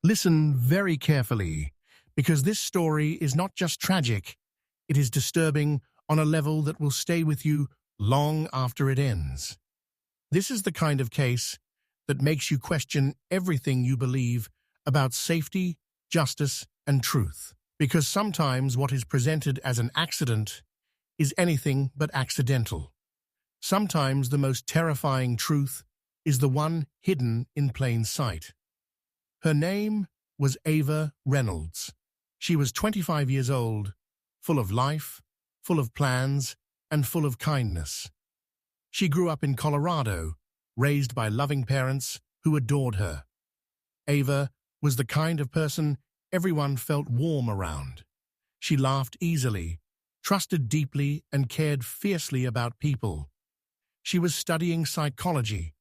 Listen very carefully, because this story is not just tragic, it is disturbing on a level that will stay with you long after it ends. This is the kind of case that makes you question everything you believe about safety, justice, and truth. Because sometimes what is presented as an accident is anything but accidental. Sometimes the most terrifying truth is the one hidden in plain sight. Her name was Ava Reynolds. She was 25 years old, full of life, full of plans, and full of kindness. She grew up in Colorado, raised by loving parents who adored her. Ava was the kind of person everyone felt warm around. She laughed easily, trusted deeply, and cared fiercely about people. She was studying psychology,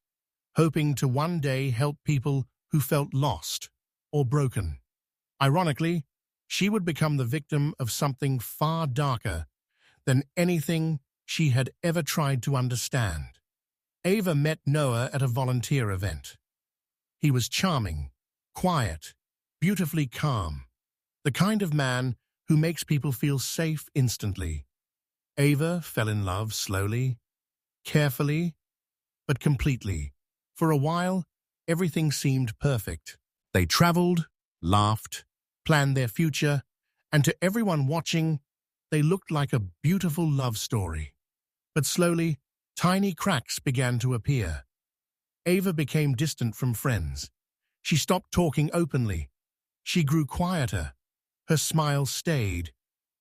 hoping to one day help people who felt lost or broken. Ironically, she would become the victim of something far darker than anything she had ever tried to understand. Ava met Noah at a volunteer event. He was charming, quiet, beautifully calm, the kind of man who makes people feel safe instantly. Ava fell in love slowly, carefully, but completely. For a while, everything seemed perfect. They traveled, laughed, planned their future, and to everyone watching, they looked like a beautiful love story. But slowly, tiny cracks began to appear. Ava became distant from friends. She stopped talking openly. She grew quieter. Her smile stayed,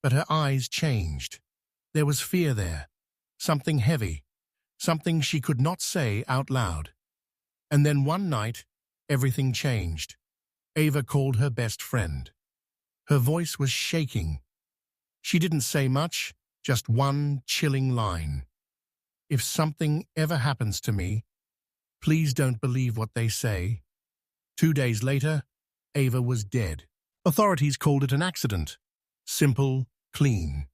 but her eyes changed. There was fear there, something heavy, something she could not say out loud. And then one night, everything changed. Ava called her best friend. Her voice was shaking. She didn't say much, just one chilling line. "If something ever happens to me, please don't believe what they say." 2 days later, Ava was dead. Authorities called it an accident. Simple, clean.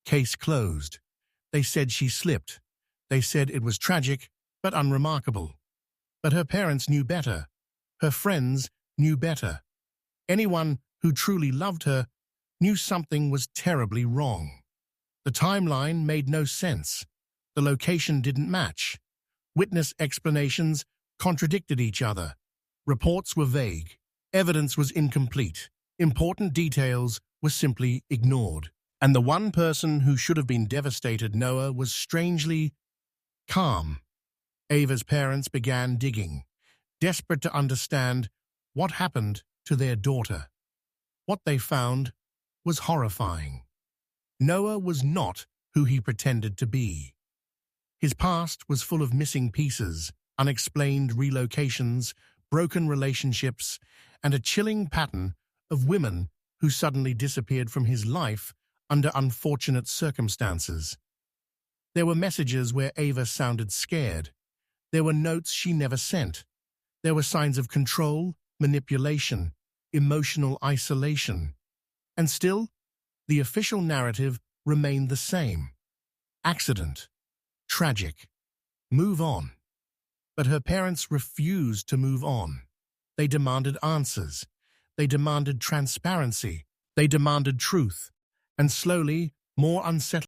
Case closed. They said she slipped. They said it was tragic, but unremarkable. But her parents knew better. Her friends knew better. Anyone who truly loved her knew something was terribly wrong. The timeline made no sense. The location didn't match. Witness explanations contradicted each other. Reports were vague. Evidence was incomplete. Important details were simply ignored. And the one person who should have been devastated, Noah, was strangely calm. Ava's parents began digging, desperate to understand what happened to their daughter. What they found was horrifying. Noah was not who he pretended to be. His past was full of missing pieces, unexplained relocations, broken relationships, and a chilling pattern of women who suddenly disappeared from his life under unfortunate circumstances. There were messages where Ava sounded scared. There were notes she never sent. There were signs of control, manipulation, emotional isolation. And still, the official narrative remained the same. Accident. Tragic. Move on. But her parents refused to move on. They demanded answers. They demanded transparency. They demanded truth. And slowly, more unsettling